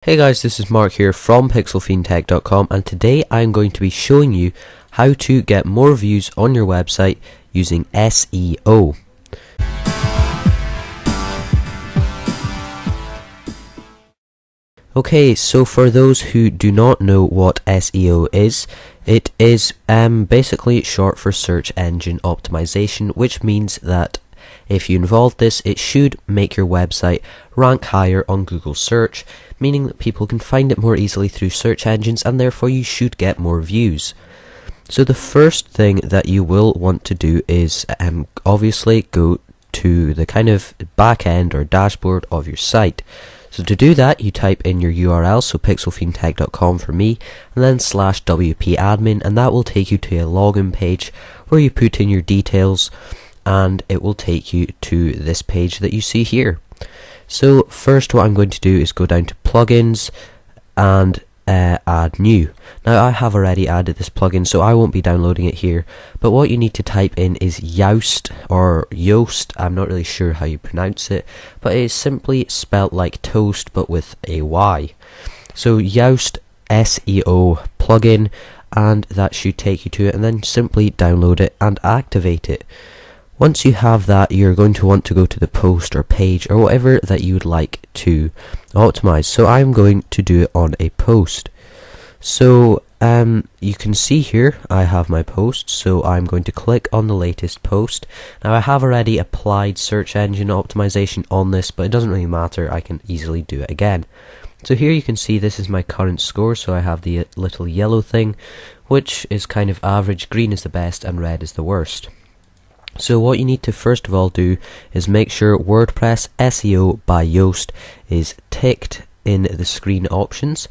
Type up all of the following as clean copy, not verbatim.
Hey guys, this is Mark here from pixelfiendtech.com, and today I'm going to be showing you how to get more views on your website using SEO. Okay, so for those who do not know what SEO is, it is basically short for search engine optimization, which means that if you involve this, it should make your website rank higher on Google search, meaning that people can find it more easily through search engines, and therefore you should get more views. So the first thing that you will want to do is obviously go to the kind of back end or dashboard of your site. So to do that, you type in your URL, so pixelfiendtech.com for me, and then /wp-admin, and that will take you to a login page where you put in your details, and it will take you to this page that you see here. So first what I'm going to do is go down to plugins and add new. Now I have already added this plugin, so I won't be downloading it here, but what you need to type in is Yoast or Yoast. I'm not really sure how you pronounce it, but it is simply spelt like toast but with a Y. So Yoast SEO plugin, and that should take you to it, and then simply download it and activate it. Once you have that, you're going to want to go to the post or page or whatever that you would like to optimize. So I'm going to do it on a post. So you can see here I have my post, so I'm going to click on the latest post. Now I have already applied search engine optimization on this, but it doesn't really matter, I can easily do it again. So here you can see this is my current score, so I have the little yellow thing, which is kind of average, green is the best and red is the worst. So what you need to first of all do is make sure WordPress SEO by Yoast is ticked in the screen options.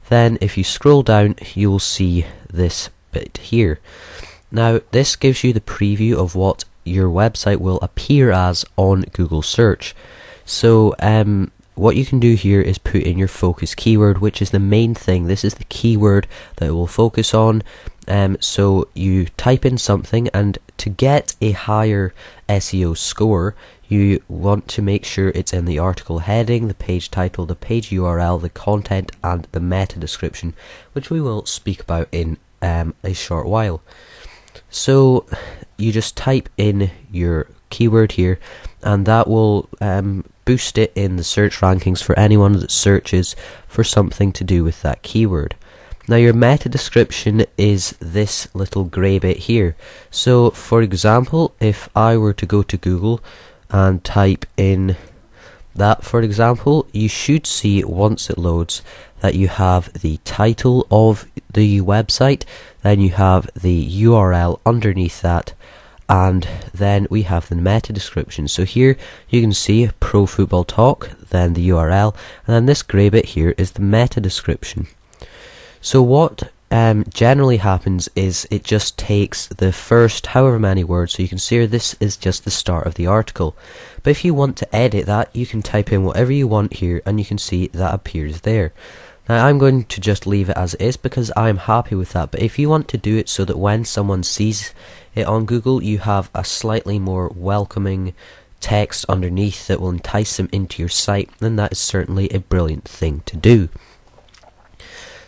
Then if you scroll down, you'll see this bit here. Now this gives you the preview of what your website will appear as on Google search. So what you can do here is put in your focus keyword, which is the main thing. This is the keyword that it will focus on. So you type in something, and to get a higher SEO score, you want to make sure it's in the article heading, the page title, the page URL, the content, and the meta description, which we will speak about in a short while. So you just type in your keyword here, and that will boost it in the search rankings for anyone that searches for something to do with that keyword. Now your meta description is this little grey bit here. So for example, if I were to go to Google and type in that, for example, you should see once it loads that you have the title of the website, then you have the URL underneath that, and then we have the meta description. So here you can see Pro Football Talk, then the URL, and then this grey bit here is the meta description. So what generally happens is it just takes the first however many words, so you can see here this is just the start of the article. But if you want to edit that, you can type in whatever you want here, and you can see that appears there. Now I'm going to just leave it as it is because I'm happy with that, but if you want to do it so that when someone sees it on Google, you have a slightly more welcoming text underneath that will entice them into your site, then that is certainly a brilliant thing to do.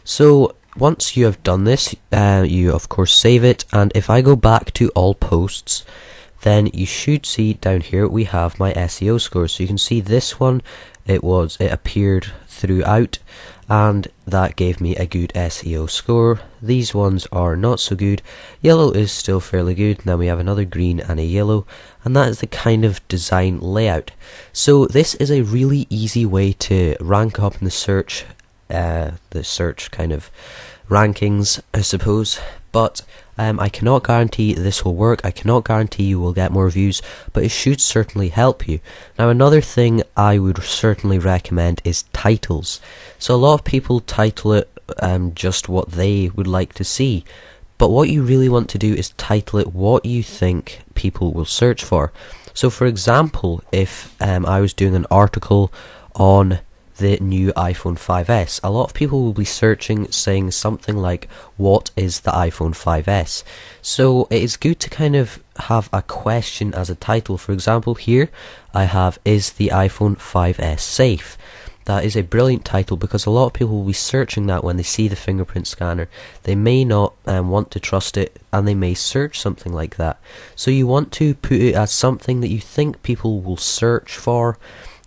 So once you have done this, you of course save it, and if I go back to all posts, then you should see down here we have my SEO score. So you can see this one, it appeared throughout, and that gave me a good SEO score. These ones are not so good. Yellow is still fairly good. Then we have another green and a yellow, and that is the kind of design layout. So this is a really easy way to rank up in the search kind of rankings, I suppose, but I cannot guarantee this will work. I cannot guarantee you will get more views, but it should certainly help you. Now another thing I would certainly recommend is titles. So a lot of people title it just what they would like to see, but what you really want to do is title it what you think people will search for. So for example, if I was doing an article on the new iPhone 5S, a lot of people will be searching saying something like, what is the iPhone 5S? So it is good to kind of have a question as a title. For example, here I have, is the iPhone 5S safe? that is a brilliant title, because a lot of people will be searching that when they see the fingerprint scanner. They may not want to trust it, and they may search something like that. So you want to put it as something that you think people will search for,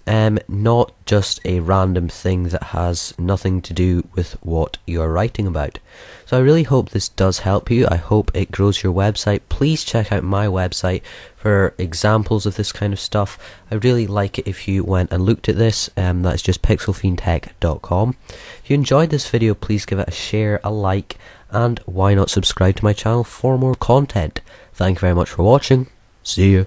not just a random thing that has nothing to do with what you are writing about. So I really hope this does help you. I hope it grows your website. Please check out my website for examples of this kind of stuff. I really like it if you went and looked at this. That's just pixelfiendtech.com. If you enjoyed this video, please give it a share, a like, and why not subscribe to my channel for more content. Thank you very much for watching. See you.